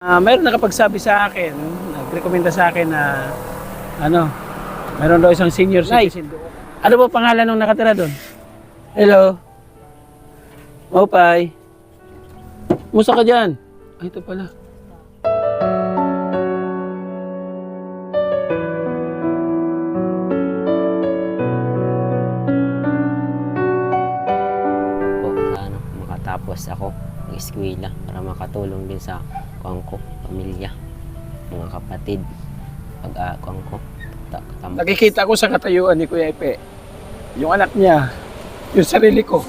Mayroon nakapagsabi sa akin, nagrekomenda sa akin na mayroon daw isang senior citizen doon. Ano ba pangalan ng nakatira doon? Hello? Maupay? Musta ka dyan? Ay, ito pala. Sana makatapos ako ng eskwela para makatulong din sa ko, pamilya, mga kapatid, pag-aakong ko. Nakikita ko sa katayuan ni Kuya Epe, yung anak niya, yung sarili ko.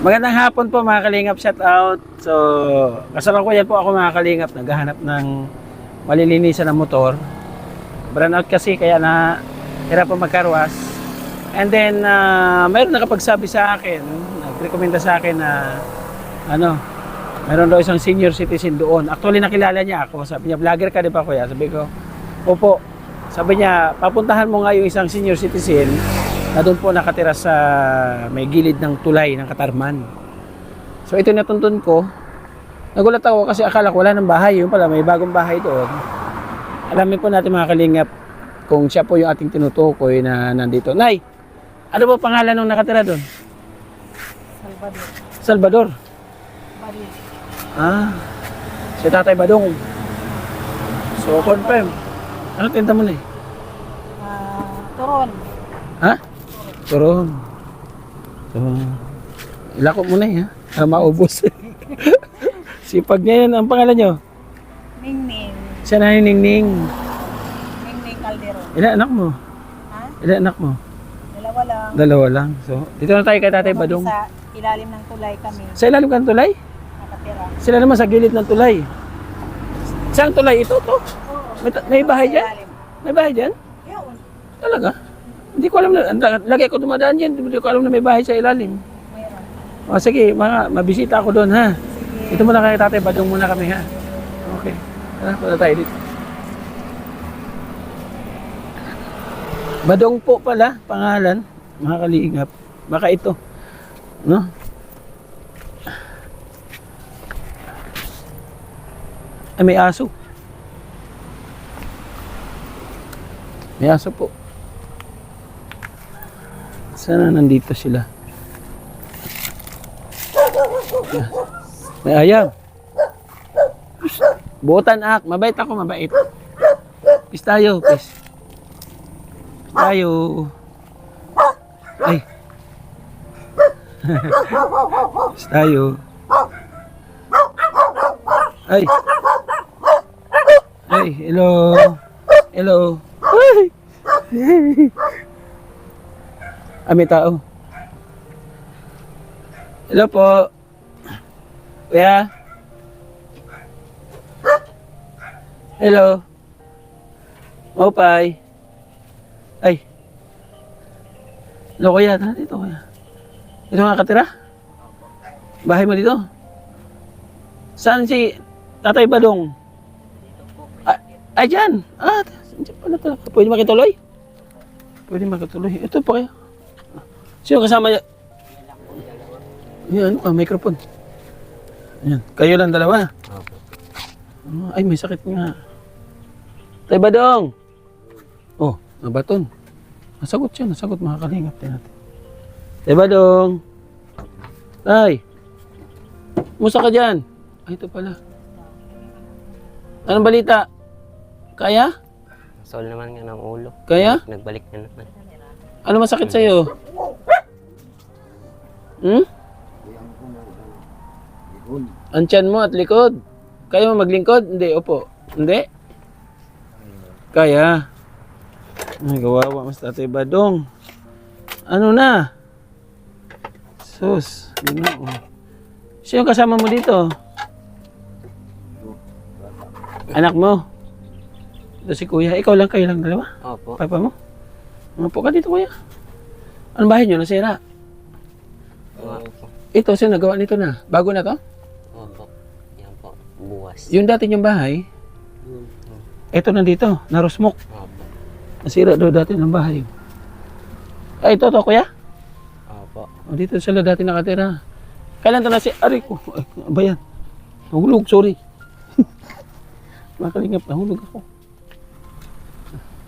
Magandang hapon po mga kalingap, shout out. So, kasalukuyan po ako mga kalingap, naghahanap ng malilinisan ng motor. Burn out kasi kaya na hirap po magkarwas. And then, mayroon nakapagsabi sa akin, nagrekomenda sa akin na mayroon daw isang senior citizen doon. Actually, nakilala niya ako. Sabi niya, vlogger ka di ba kuya? Sabi ko, opo. Sabi niya, papuntahan mo nga yung isang senior citizen na doon po nakatira sa may gilid ng tulay ng Katarman. So ito natuntun ko. Nagulat ako kasi akala ko wala ng bahay. Yung pala may bagong bahay doon. Alamin po natin mga kalingap kung siya po yung ating tinutukoy na nandito. Nay, ano ba pangalan ng nakatira doon? Salvador. Salvador? Bading. Si Tatay Badong. So confirm. Ano tinta mo na eh? Turon. Ha? Turon. So, ilako mo na eh, ha? Para maubos. Sipag niya yun. Ang pangalan nyo? Ningning. Siya na yung Ningning. Ningning Calderon. Ilan anak mo? Ha? Ilan anak mo? Dalawa lang. Dalawa lang. So, dito na tayo kay Tatay Badong. Sa ilalim ng tulay kami. Sa ilalim ka ng tulay? Nakatira. Sila naman sa gilid ng tulay. Saan tulay ito? To? May bahay dyan? Ilalim. May bahay dyan? Yun. Talaga? Hindi ko alam na, lagi ako dumadaan dyan. Hindi ko alam na may bahay sa ilalim. Mayroon. O sige, mabisita ako doon ha. Sige. Ito muna kay Tatay Badong muna kami ha. Okay. Tara, punta tayo dito. Badong po pala, pangalan. Mga kalingap. Baka ito. No? Ay, may aso. May aso po. Sana nandito sila. May ayam. Buotan ak. Mabait ako, mabait. Pis tayo, pis. Tayo. Ay. Pis tayo. Ay. Ay, hello. Hello. Ay. May tao. Hello po. Kuya. Hello. Maupay. Ay. Hello kuya. Tara dito kuya. Dito nga katira? Bahay mo dito? Saan si Tatay Badong? Ay dyan. Dyan pala talaga. Pwede makituloy? Pwede makituloy. Ito po kaya. Sino kasama niya? Yan, microphone. Ayan. Kayo lang dalawa. Ay, may sakit nga. Tay Badong! Oh, nabaton. Nasagot siya, nasagot mga kalingap. Natin. Tay Badong! Tay! Musta ka dyan? Ay, ito pala. Anong balita? Kaya? Sol naman nga ng ulo. Kaya? Nagbalik na naman. Ano masakit sa'yo? Ang tiyan mo at likod. Kaya mo maglingkod? Hindi, opo. Hindi? Kaya. Ay, kawawa mas Tatay Badong. Ano na? Sus, Ginoo. Sino kasama mo dito? Anak mo? Ito si Kuya. Ikaw lang, kayo lang dalawa? Opo. Papa mo? Upo ka dito, Kuya. Anong bahay nyo? Nasira? Opo. Ito, sino nagawa nito na? Bago na to? Opo. Yan po. Buwas. Yung dati niyong bahay, Ito nandito, narusmok. Opo. Nasira daw dati ng bahay. Ay, ito kuya. Opo. O, dito sila dati nakatira. Kailan to na si Ari ko? Ay, ano ba yan? Nahulog, sorry. Makalingap, nahulog ako.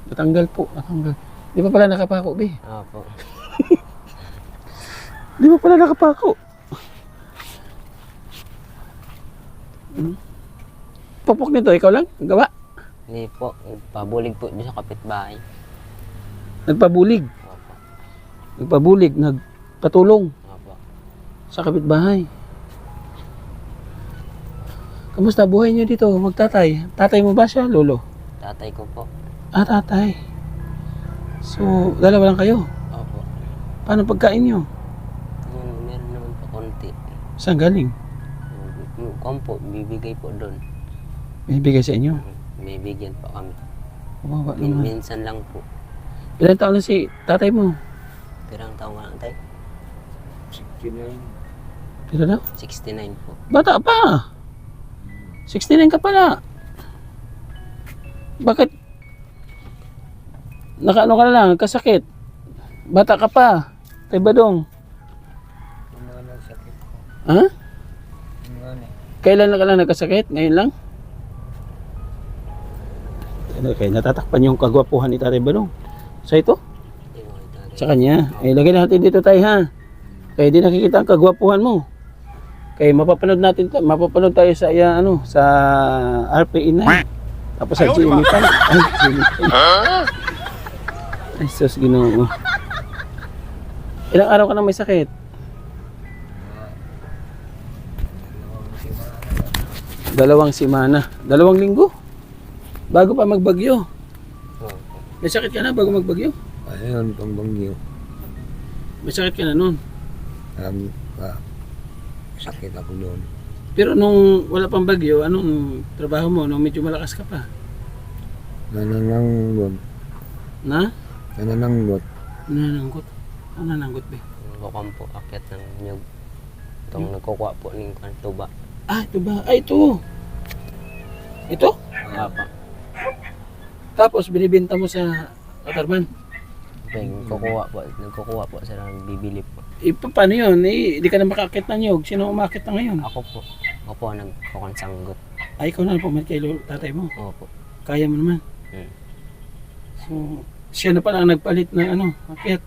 Natanggal po, natanggal. Di ba pala nakapako, be? Opo. Di ba pala nakapako? Popok nito, ikaw lang? Gawa? Hindi po. Pabulig po doon sa kapitbahay. Nagpabulig. Opo. Nagpabulig, nagpatulong Opo. sa kapitbahay. Kamusta buhay niyo dito, magtatay? Tatay mo ba siya, lolo? Tatay ko po. Ah, tatay. So, dalawa lang kayo. Opo. Paano pagkain niyo? Meron naman po konti. Saan galing? Yung kompo, bibigay po doon. Bibigay sa inyo? May bigyan po kami. Kawawa naman. Minsan lang po. Ilan taon na si tatay mo? Pirang taong ka lang tayo? 69. Pila daw? 69 po. Bata pa! 69 ka pala. Bakit? Nakaano ka na lang, kasakit. Bata ka pa. Tay Badong. Ha? Kailan na ka lang nagkasakit? Ngayon lang? Okay, natatakpan yung kagwapuhan ni Tatay Badong. Sa ito? Hindi mo ito. Sa kanya. Eh, lagay natin dito tayo ha. Kaya di nakikita ang kagwapuhan mo. Kaya mapapanood natin, mapapanood tayo sa ano, sa RPE 9. Tapos sa GMA 5. Ay, GMA 5. Ay, sus, Ginoo. Ilang araw ka na may sakit? Dalawang simana. 2 linggo? Bago pa magbagyo. May sakit ka na bago magbagyo? Ayun, pang bangyo. May sakit ka na noon. Sakit ako noon. Pero nung wala pang bagyo, anong trabaho mo? Nung medyo malakas ka pa? Nanananggot. Na? Nanananggot. Nanananggot. Ano nanananggot ba? Bukang po, akyat ng nyug. Itong nagkukuha po ng tuba. Ah, ito ba? Ay, ito. Ito? Papa. Tapos binibenta mo sa Katarman. Nagkukuha po sila ng bibili po. Eh, paano yun? Eh, di ka na makakit na nyog. Sino umakit na ngayon? Ako po nagkukansanggot. Ay, ikaw na pumat kay tatay mo. Opo. Kaya mo naman. Hmm. So, siya na pala ang nagpalit ng ano, akit.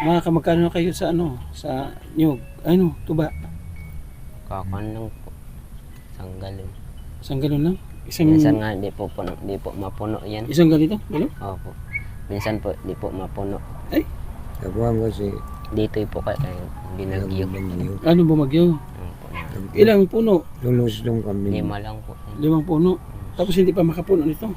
Magkano na kayo sa ano, sa nyog? Ano, tuba? Kakan lang po. Isang galon. Isang galon lang? Minsan nga di po mapuno yan. Isang ganito? Galon? Opo. Minsan po di po mapuno. Ay, Nakuha ko si Dito po kaya binagyo. bangyo. ano bumagyo? Opo. Ilang puno? Lulos lang kami. 5 lang po. 5 puno. Tapos hindi pa makapuno nito.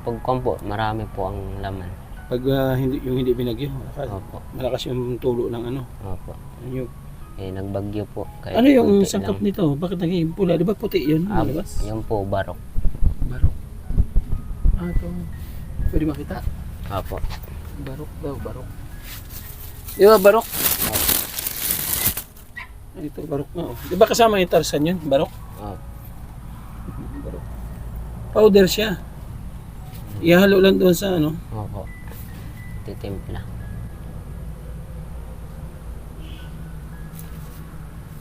Pag kompo, marami po ang laman. Pag hindi binagyo, Opo. malakas yung tulo ng ano. Opo. Nyog. Nagbagyo po. Kaya Ano yung konti sangkap lang. nito? Bakit naging pula? Di ba puti yun? Malabas? Yung po, barok. Barok. Ah, ito. Pwede makita? Opo. Barok daw, barok. Di ba barok? Ay, ito, barok nga. Oh. Di ba kasama yung Tarzan yun? Barok? Opo. Barok. Powder siya. Ihalo lang doon sa ano. Opo. Titimpla.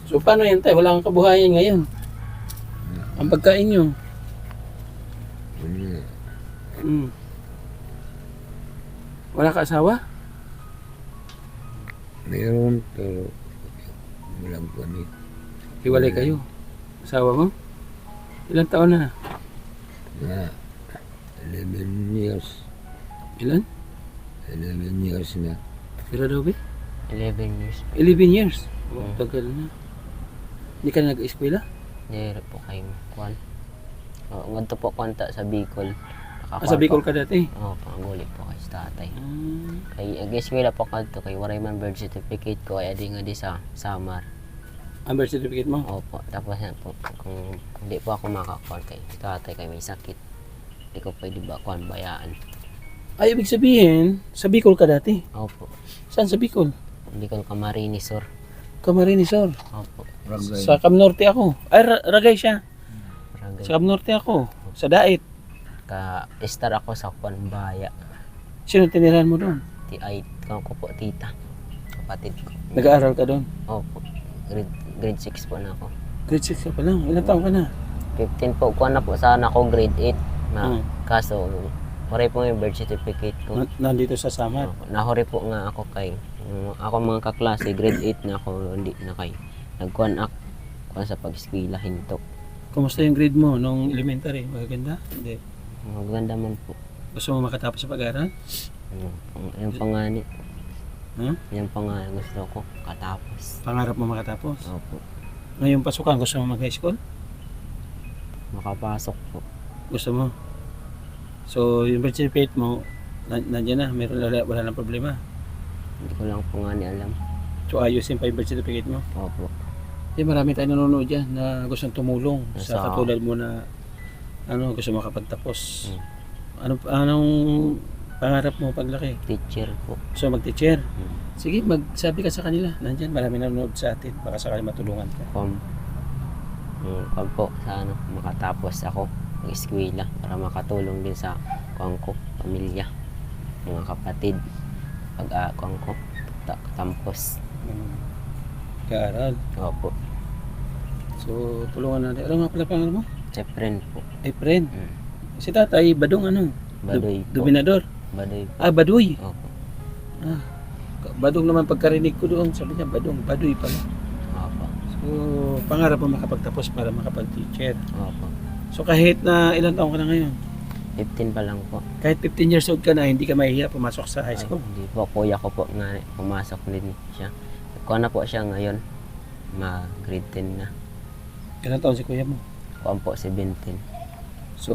So, paano yan tayo? Wala kang kabuhayan ngayon. Ang pagkain nyo. Mm. Wala ka asawa? Mayroon pero walang kami. Hiwalay kayo. Asawa mo? Ilang taon na? Na 11 years. Ilan? 11 years na. Pira daw ba? 11 years. 11 years. Oh, Hmm. tagal na. Hindi ka na nag-eskwela? Dere po kayo kwan. Ngadto po kwanta sa Bicol. Sa Bicol ka dati? Oo, pangulit po kay sa tatay. Ah, Kay agiswela po kadto kay waray man birth certificate ko ay adi nga di sa Samar. ang birth certificate mo? Opo, tapos yan po kung hindi po ako makakon kay tatay kay may sakit. Hindi ko pwede ba kwan bayaan. Ay, ibig sabihin, sa Bicol ka dati? Opo. Saan sa Bicol? Bicol Camarines Sur. Camarinesor. Opo. Ragay. Sa Cam Norte ako. Ay, Ragay siya. Dinagan. Sa Norte ako, sa Dait. Ka-star ako sa Kwanbaya. Sino tinirahan mo doon? Ko po, tita. Kapatid ko. Nag-aaral ka doon? Opo. Grade 6 po na ako. Grade 6 ka pa lang. Ilang taon ka na? 15 po. Kuha na po sana ako grade 8. Hmm. Kaso, huri po yung birth certificate ko. Nandito sa Samar. Nahuri po nga ako kay ako mga kaklase, grade 8 na ako, hindi na kay nagkuhan ako sa pag-eskwela, hinto. Kumusta yung grade mo nung elementary? Maganda? Hindi. Maganda man po. Gusto mo makatapos sa pag-aaral? Yung pangani. Hmm? Yung pangani gusto ko, katapos. Pangarap mo makatapos? Opo. Ngayong pasukan, gusto mo mag-high school? Makapasok po. Gusto mo? So, yung birth certificate mo, nandiyan na, wala nang problema. Hindi ko lang pangani alam. So, ayusin pa yung birth certificate mo. Opo. Marami tayong nanonood dyan na gustong tumulong sa Sa- katulad mo na gusto makapagtapos. Hmm. Anong pangarap mo paglaki? Teacher po. So, mag-teacher. Hmm. Sige, magsabi ka sa kanila. Nandyan, marami nanonood sa atin. Baka sakali matulungan ka. Kung po, sana makatapos ako ng eskwela para makatulong din sa kuwang ko, pamilya, mga kapatid. Kuwang ko, tampos. Kaaral. Opo. So, tulungan natin. Ano nga pala pangalan mo? Efren po. Efren. Hmm. Si tatay, Badong Baduy po. Dominador. Baduy po. Baduy. Opo. Badong naman pagkarinig ko doon. Sabi niya, Baduy pala. Opo. So, pangarap mo makapagtapos para makapag-teacher. Opo. So, kahit na ilang taon ka na ngayon, 15 pa lang po. kahit 15 years old ka na, hindi ka mahihiya pumasok sa high school. Ay, hindi po. Kuya ko po nga pumasok din siya. Kuha na po siya ngayon. Grade 10 na. Ilang taon si kuya mo? Kuha po 17. So,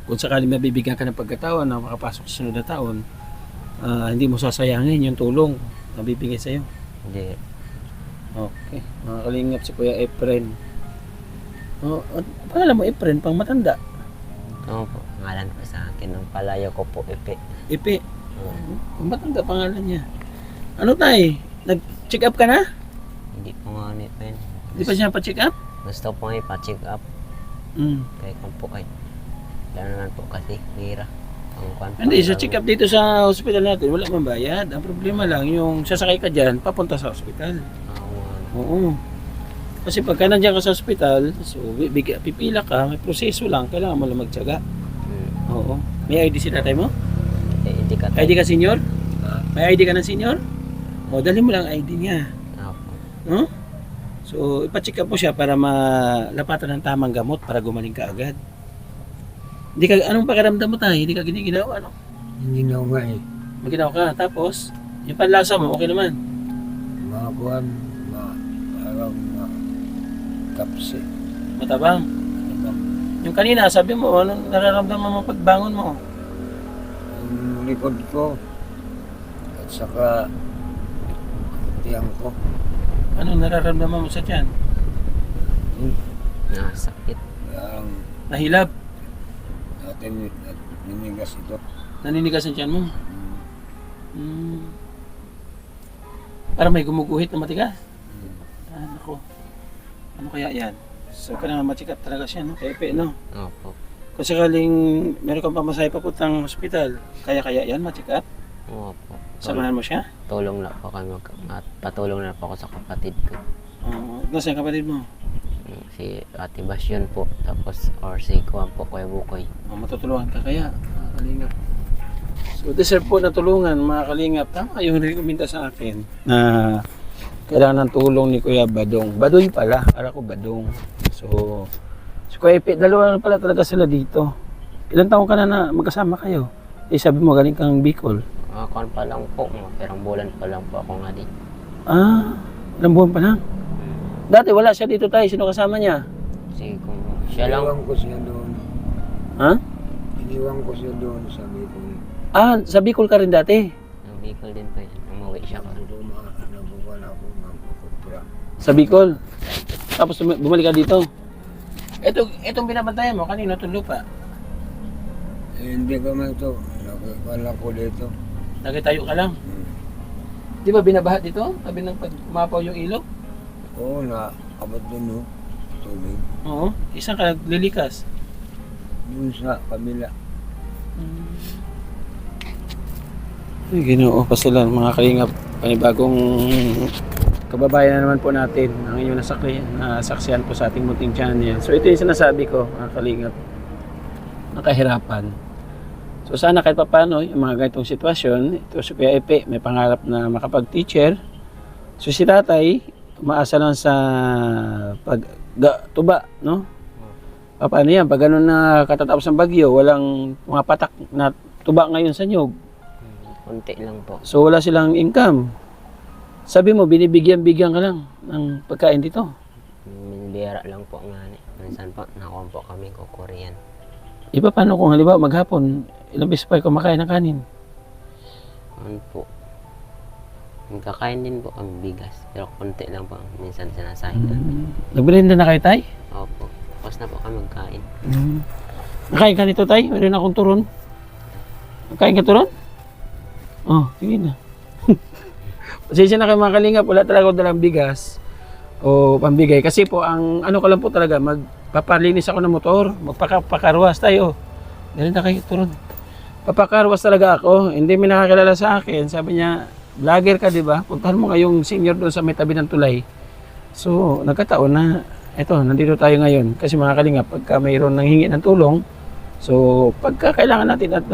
kung sakaling mabibigyan ka ng pagkataon na makapasok sa sunod na taon, hindi mo sasayangin yung tulong na bibigay sa'yo. Hindi. Okay. Mga kalingap si Kuya Efren. At pangalan mo Efren, pang matanda. Oo po. Ngalan po sa akin. Ang palayo ko po, Epe. Ipi. Oo. Pang matanda pangalan niya. Ano tay? Nag-check up ka na? Hindi po nga ni Pen. Hindi pa siya pa-check up? Gusto po nga ipa-check up. Kaya kung po kayo. Lalo na po kasi hira. Hindi, sa check up dito sa hospital natin, wala mang bayad. Ang problema lang, yung sasakay ka dyan, papunta sa hospital. Oo. Kasi pagka nandiyan ka sa hospital, so pipila ka, may proseso lang, kailangan mo lang magtiyaga. Oo. May ID si tatay mo? Hindi ka ID ka senior? May ID ka ng senior? O, dali mo lang ID niya. No? So, ipacheck up mo siya para malapatan ng tamang gamot para gumaling ka agad. Hindi ka, anong pakiramdam mo tayo? Hindi ka giniginawa, ano? Hindi na ako nga eh. Maginaw ka. Tapos, yung panlasa mo, okay naman. Mga buwan, parang kapsi. Matabang. Yung kanina, sabi mo, anong nararamdaman mo pagbangon mo? Ang likod ko, at saka tiyang ko. Anong nararamdaman mo sa tiyan? Nasakit. Ang Nahilab? natin ninigas ito. Naninigas ang tiyan mo? Parang may gumuguhit na matigas? Nako. Ano kaya yan? So, kailangan ma-check up talaga siya, no? Pepe, no? Opo. Kung sakaling meron kang pamasahe papuntang hospital, kaya yan, ma-check up? Opo. Samahan mo siya? Tulong na po kami. Patulong na po ako sa kapatid ko. Nasaan kapatid mo? Si Ate Basyon po. Tapos, or si Kuwan po, Kuya Bukoy. Matutulungan ka kaya, mga kalingap. So, deserve po na tulungan, mga kalingap. Tama yung rekomenda sa akin na kailangan ng tulong ni Kuya Badong. Baduy pala, ara ko Badong. So, si Kuya Epe, dalawa na pala talaga sila dito. Ilang taon ka na magkasama kayo? Sabi mo galing kang Bicol. Kuwan pa lang po. Perang bulan pa lang po ako nga dito. Ilang buwan pa lang? Dati wala siya dito tayo. Sino kasama niya? Si siya lang. Iniwan ko siya doon. Ha? Iniwan ko siya doon sa Bicol. Sa Bicol ka rin dati? Ang Bicol din po yan. Umuwi siya ka. Nabukan ako magkukupra. Sa Bicol? Tapos bumalik ka dito? Itong binabantayan mo, kanino itong lupa? Hindi ko man ito. Nakikala ko dito. Nagitayo ka lang? Di ba binabaha dito? Sabi ng pag umapaw yung ilog? Oo na, abot doon no. tubig. Oo. Isang ka naglilikas. Doon sa kabila. Ay, Ginoo, pasilan mga kalingap. Panibagong kababayan na naman po natin ang inyong nasaksihan po sa ating munting channel. So ito yung sinasabi ko mga kalingap, nakahirapan. So sana kahit pa paano yung mga ganitong sitwasyon, ito si Kuya Epe may pangarap na makapag-teacher. So si tatay umaasa lang sa pagtuba, no? Paano yan? Pag ganun na katatapos ng bagyo, walang mga patak na tuba ngayon sa nyog. Konti lang po. So wala silang income. Sabi mo, binibigyan-bigyan ka lang ng pagkain dito. Minibira lang po nga ni. Minsan po, nakuha po kami kukurian. Iba paano kung halimbawa maghapon, ilang beses pa kumakain ng kanin? Ano po. Magkakain din po kami bigas. Pero konti lang po. Minsan sinasahid namin. Nagbilinda na kayo, tay? Opo. Tapos na po kami magkain. Nakain ka nito, tay? Meron akong turon. Nakain ka turon? Oh, sige na. Pasensya na kayo mga kalingap, wala talaga ako dalang bigas o pambigay. Kasi po, ang ano ko lang po talaga, magpapalinis ako ng motor, magpakarwas tayo. Dahil na kayo turon. Papakarwas talaga ako, hindi may nakakilala sa akin. Sabi niya, vlogger ka, di ba? Puntahan mo ngayong senior doon sa may tabi ng tulay. So, nagkataon na, eto, nandito tayo ngayon. Kasi mga kalingap, pagka mayroon nang hingi ng tulong, so, pagka kailangan natin at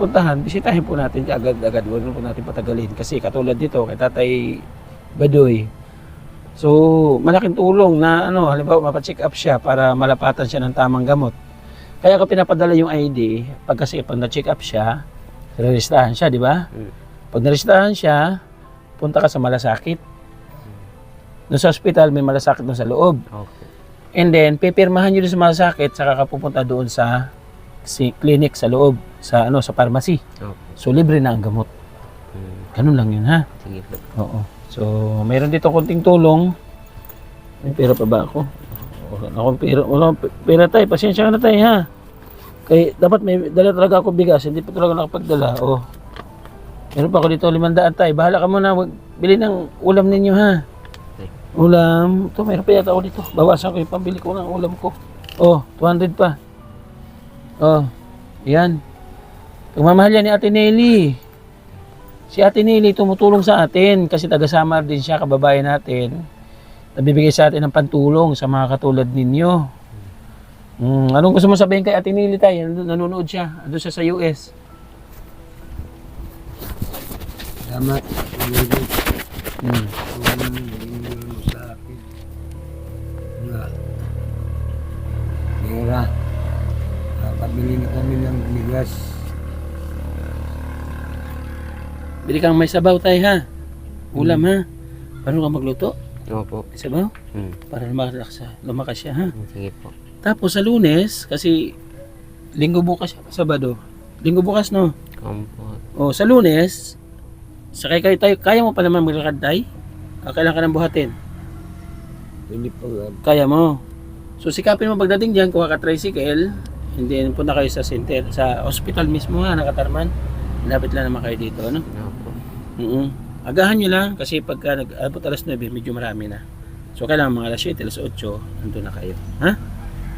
puntahan, bisitahin po natin agad-agad. Huwag po natin patagalin. Kasi katulad dito, kay Tatay Badoy. So, malaking tulong na, halimbawa, mapacheck up siya para malapatan siya ng tamang gamot. Kaya ako pinapadala yung ID, pag na-check up siya, re-registrahan siya, di ba? Pag na-registrahan siya, punta ka sa malasakit. Doon sa hospital, may malasakit doon sa loob. Okay. And then, pipirmahan nyo doon sa malasakit, saka ka pupunta doon sa clinic sa loob, sa pharmacy. Okay. So, libre na ang gamot. Ganun lang yun, ha? Sige po. Oo. So, mayroon dito konting tulong. May pera pa ba ako? Wala akong pera. Wala akong pera tayo. Pasensya ka na tayo, ha? Kaya dapat may dala talaga ako bigas. Hindi pa talaga nakapagdala. Oh. Meron pa ako dito 500 tayo. Bahala ka muna. Bili ng ulam ninyo, ha? Ulam. Ito, mayroon pa yata ako dito. Bawasan ko yung pambili ko ng ulam ko. Oh, 200 pa. Oh, yan. Pagmamahal yan ni Ate Nelly. Si Ate Nelly tumutulong sa atin kasi taga-Samar din siya, kababayan natin. Nabibigay sa atin ng pantulong sa mga katulad ninyo. Anong gusto mo sabihin kay Ate Nelly tayo? Nanonood siya. Ando siya sa US. Salamat. Tulong mo sa akin. Na. Pera. Nakabili na kami ng bigas. Bili kang may sabaw tayo, ha? Ulam, ha? Paano ka magluto? Opo. May sabaw? Hmm. Para lumakas siya, ha? Sige po. Tapos sa Lunes, kasi linggo bukas, Sabado. Linggo bukas, no? Opo. O, sa Lunes, sakay kayo tayo. Kaya mo pa naman maglakad tayo? Kailan ka nang buhatin? Hindi pa. Kaya mo. So, sikapin mo pagdating dyan, kuha ka tricycle, and then punta kayo sa center, sa hospital mismo, ha, nakatarman. Lapit lang naman kayo dito, ano? Opo. Agahan nyo lang, kasi pagka nag-abot alas 9, medyo marami na. So, kailangan mga alas 7, alas 8, nandun na kayo. Ha?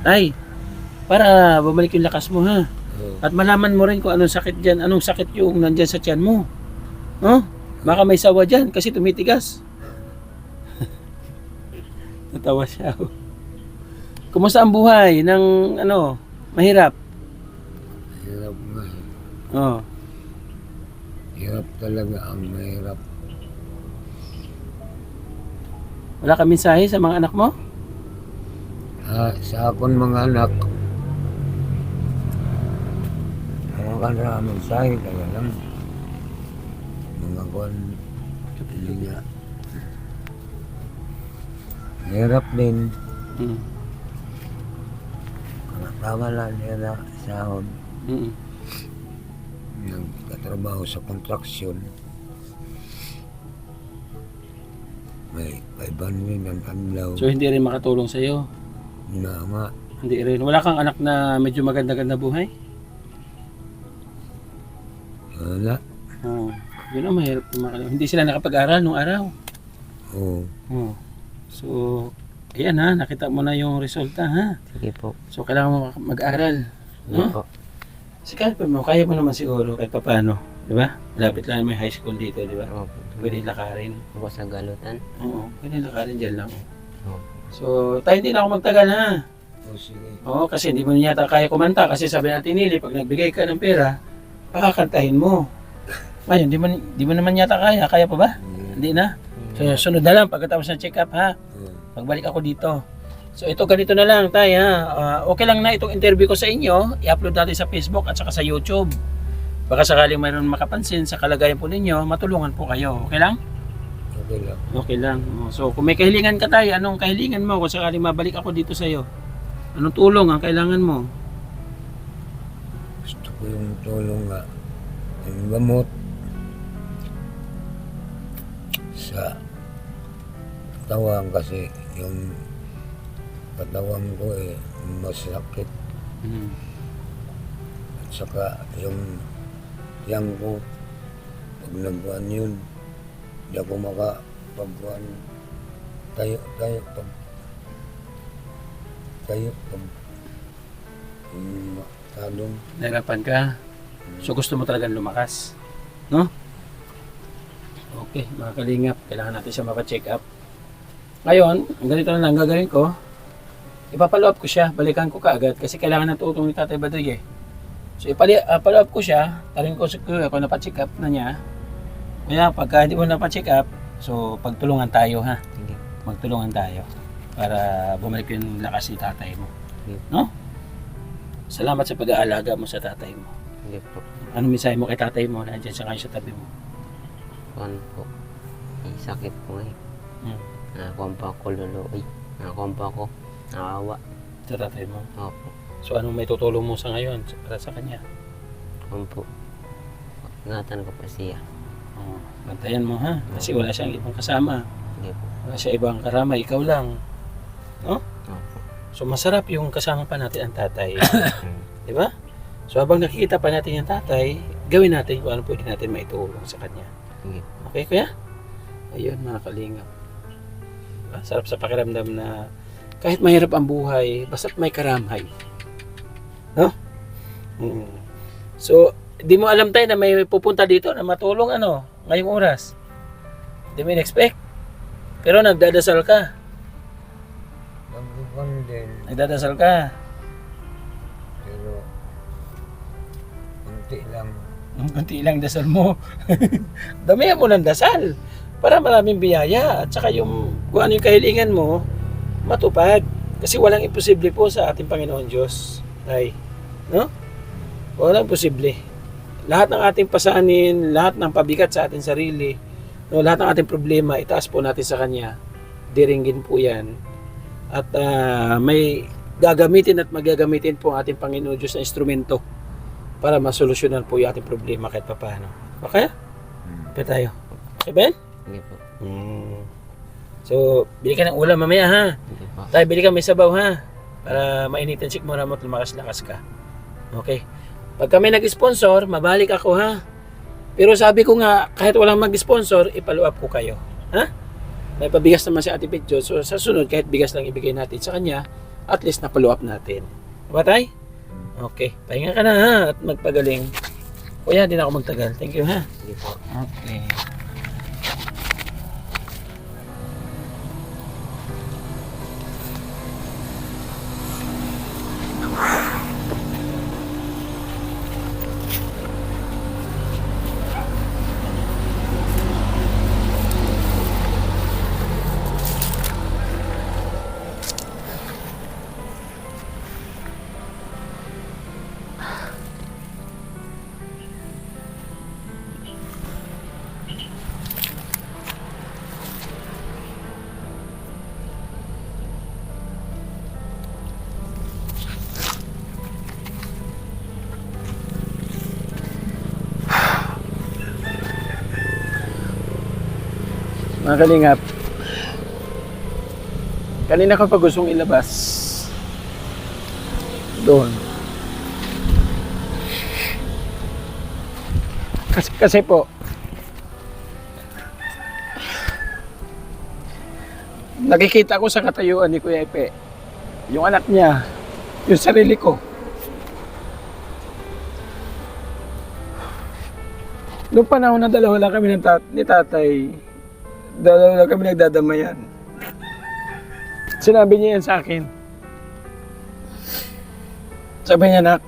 Tay, para bumalik yung lakas mo, ha? At malaman mo rin kung anong sakit dyan, anong sakit yung nandyan sa tiyan mo. Oh, baka may sawa dyan kasi tumitigas. Natawa siya. Kumusta ang buhay ng mahirap? Hirap nga. Oh. Hirap talaga ang mahirap. Wala ka mensahe sa mga anak mo? Sa akong mga anak, mga kanramang sahi talaga lang. Mga kwan, hindi nga. Hirap din. Tama lang nila sahod. Nagkatrabaho sa kontraksyon. May 500 ang tanlaw. So hindi rin makatulong sa iyo. Nga. Hindi rin. Wala kang anak na medyo maganda-ganda buhay? Wala. Oh. Yun ang mahirap. Hindi sila nakapag-aral nung araw. Oo. Oh. So, ayan ha, nakita mo na yung resulta ha. Sige po. So kailangan mo mag-aral. Sige No? po. Kasi kahit pa mo, kaya mo naman siguro kahit pa paano. Di ba? Malapit lang may high school dito, di ba? Opo. Pwede lakarin. Ako sa galutan. Oo, pwede lakarin dyan lang. Opo. So, tayo hindi na ako magtagal ha. O sige. Oo, kasi hindi mo yata kaya kumanta. Kasi sabi natin nili, pag nagbigay ka ng pera, pakakantahin mo. Ngayon, di mo naman yata kaya. Kaya pa ba? Hindi na. So, sunod na lang pagkatapos ng check-up ha. Pagbalik ako dito. So ito ganito na lang tayo ha. Okay lang na itong interview ko sa inyo. I-upload natin sa Facebook at saka sa YouTube. Baka sakaling mayroon makapansin sa kalagayan po ninyo, matulungan po kayo. Okay lang? Okay lang. Okay lang. So kung may kahilingan ka tayo, anong kahilingan mo kung sakaling mabalik ako dito sa iyo? Anong tulong ang kailangan mo? Gusto ko yung tulong nga. Yung gamot. Sa katawan kasi yung katawan ko masakit. At saka yung tiyan ko, pag nagbuwan yun, hindi ako makapagbuwan. Tayo, pag talong. Nahirapan ka. So gusto mo talagang lumakas. No? Okay, mga kalingap, kailangan natin siya mapa-check up. Ngayon, ang ganito na lang gagawin ko, ipapalo up ko siya, balikan ko kaagad kasi kailangan ng tutong ni Tatay Badoy eh. So ipalo up ko siya, tarin ko kung napacheck up na niya. Kaya pagka hindi mo napacheck up, so pagtulungan tayo ha. Sige. Magtulungan tayo para bumalik yung lakas ni tatay mo. Sige. No? Salamat sa pag-aalaga mo sa tatay mo. Sige po. Ano mensahe mo kay tatay mo na andyan siya kayo sa tabi mo? Kuhan po. Sakit po eh. Nakakuhan pa ako luluoy. Nakakuhan pa ako. Nakawa. Sa tatay mo. Opo. So anong may tutulong mo sa ngayon para sa kanya? Kuhan po. Ingatan ko pa siya. Bantayan mo ha, kasi wala siyang ibang kasama. Sige po. Wala siya ibang karama, ikaw lang. No? Opo. So masarap yung kasama pa natin ang tatay. Di ba? So habang nakikita pa natin yung tatay, gawin natin kung ano pwede natin maitulong sa kanya. Sige. Okay kuya? Ayun mga kalingap. Sarap sa pakiramdam na kahit mahirap ang buhay, basta't may karamhay. No? So, di mo alam tayo na may pupunta dito na matulong ano, ngayong oras. Di mo in-expect. Pero nagdadasal ka. Nagbubuwan din, Nagdadasal ka. pero kunti lang. Kunti lang dasal mo. Damihan mo ng dasal. Para maraming biyaya. At saka yung kung ano yung kahilingan mo, matupad. Kasi walang imposible po sa ating Panginoon Diyos. Ay, no? Walang imposible. Lahat ng ating pasanin, lahat ng pabigat sa ating sarili, no, lahat ng ating problema, itaas po natin sa Kanya. Diringgin po yan. At may gagamitin at magagamitin po ang ating Panginoon Diyos na instrumento para masolusyonan po yung ating problema kahit paano. Okay? Okay tayo. Okay, Ben? Sige po. So, bili ka ng ulam mamaya ha. Sige po. Tayo, bili ka may sabaw ha. Para mainitin sik mo na mo at lumakas-lakas ka. Okay. Pag kami nag-sponsor, mabalik ako ha. Pero sabi ko nga, kahit walang mag-sponsor, ipalo up ko kayo. Ha? May pabigas naman si Ate Pitjo. So, sa sunod, kahit bigas lang ibigay natin sa kanya, at least napalo up natin. Diba tay? Okay. Pahinga ka na ha at magpagaling. Kuya, di na ako magtagal. Thank you ha. Sige po. Okay. Mga kalingap, kanina ko pa gustong ilabas doon. Kasi po, nakikita ko sa katayuan ni Kuya Epe, yung anak niya, yung sarili ko. Noong panahon na dalawa lang kami ni tatay, dalawa lang kami nagdadamayan. Sinabi niya yan sa akin. Sabi niya, nak,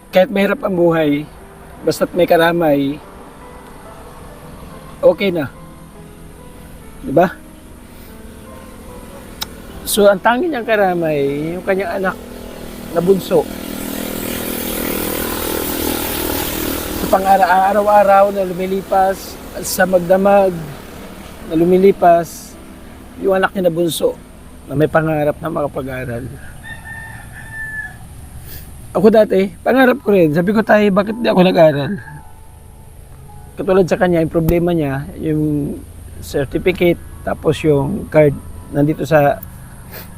kahit mahirap ang buhay, basta't may karamay, okay na. Diba? So, ang tanging niyang karamay, yung kanyang anak na bunso. Sa pang-araw-araw na lumilipas, sa magdamag na lumilipas, yung anak niya na bunso, na may pangarap na makapag-aral. Ako dati, pangarap ko rin. Sabi ko tayo, bakit di ako nag-aral? Katulad sa kanya, yung problema niya, yung certificate, tapos yung card nandito sa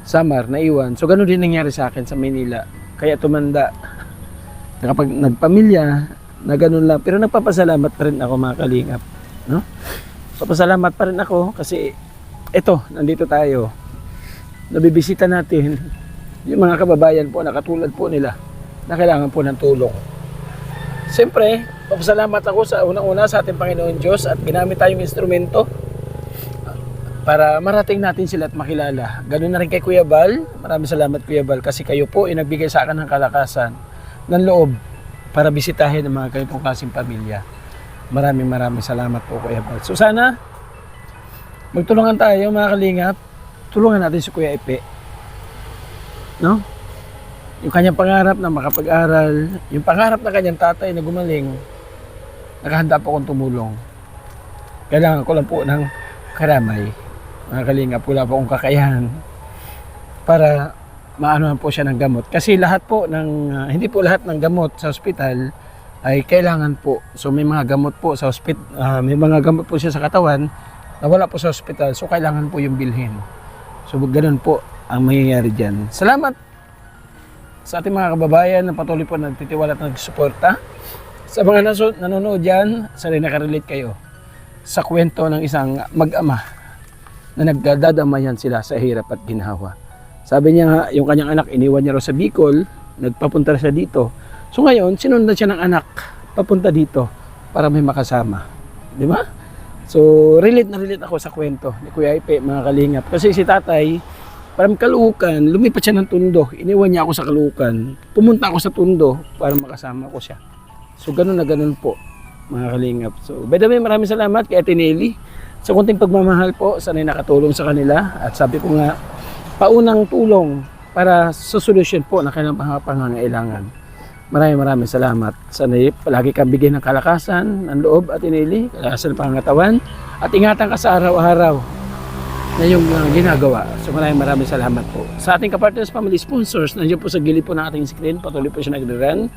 Samar, naiwan. So, ganun din nangyari sa akin sa Manila. Kaya tumanda. Kapag nagpamilya, na ganun lang. Pero nagpapasalamat pa rin ako, mga kalingap. No? Papasalamat pa rin ako kasi eto, nandito tayo. Nabibisita natin yung mga kababayan po na katulad po nila na kailangan po ng tulong. Siyempre, papasalamat ako sa unang-una sa ating Panginoon Diyos at ginamit tayong instrumento para marating natin sila at makilala. Ganun na rin kay Kuya Bal. Maraming salamat, Kuya Bal, kasi kayo po ay nagbigay sa akin ng kalakasan, ng loob para bisitahin ang mga kayo pong klaseng pamilya. Maraming salamat po, Kuya Bal. So sana magtulungan tayo, mga kalingap. Tulungan natin si Kuya Epe. No? Yung kanyang pangarap na makapag-aral, yung pangarap na kanyang tatay na gumaling, nakahanda po akong tumulong. Kailangan ko lang po ng karamay. Mga kalingap, wala po akong kakayahan para maanohan po siya ng gamot. Kasi lahat po hindi po lahat ng gamot sa ospital ay kailangan po. So may mga gamot po sa ospital, may mga gamot po siya sa katawan na wala po sa ospital. So kailangan po yung bilhin. So ganun po ang mangyayari dyan. Salamat sa ating mga kababayan na patuloy po nagtitiwala at nagsuporta. Sa mga nanonood dyan, sana nakarelate kayo sa kwento ng isang mag-ama na nagdadamayan sila sa hirap at ginhawa. Sabi niya nga, yung kanyang anak, iniwan niya raw sa Bicol, nagpapunta siya dito. So ngayon, sinundan siya ng anak, papunta dito, para may makasama. Di ba? So, relate na relate ako sa kwento ni Kuya Epe, mga kalingap. Kasi si tatay, parang Caloocan, lumipat siya ng Tondo, iniwan niya ako sa Caloocan, pumunta ako sa Tondo para makasama ko siya. So, ganun na ganun po, mga kalingap. So, by the way, maraming salamat kay Ate Nelly. Sa konting pagmamahal po, sana'y nakatulong sa kanila. At sabi ko nga, paunang tulong para sa solusyon po ng kanilang mga pangangailangan. Maraming salamat. Sana'y palagi kang bigyan ng kalakasan, ng loob at inili, kalakasan ng pangangatawan, at ingatan ka sa araw-araw na yung ginagawa. So maraming salamat po. Sa ating kapartners, family sponsors, nandiyan po sa gilid po ng ating screen, patuloy po siya nagre-run.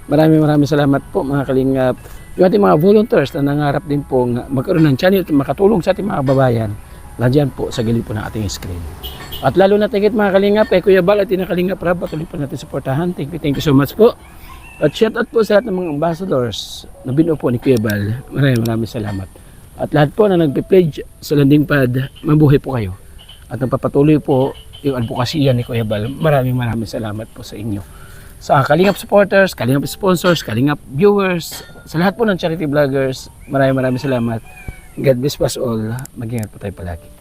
Maraming salamat po, mga kalingap. Yung ating mga volunteers na nangarap din po magkaroon ng channel at makatulong sa ating mga kababayan, nandiyan po sa gilid po ng ating screen. At lalo na tingit, mga kalingap, kay Kuya Bal at Kalingap Rab, patuloy po natin supportahan. Thank you so much po. At shout out po sa lahat ng mga ambassadors na binuo po ni Kuya Bal. Maraming salamat. At lahat po na nagpe-pledge sa landing pad, mabuhay po kayo. At nagpapatuloy po yung advokasya ni Kuya Bal. Maraming salamat po sa inyo. Sa Kalingap supporters, Kalingap sponsors, Kalingap viewers, sa lahat po ng charity vloggers, maraming salamat. God bless us all. Mag-ingat po tayo palagi.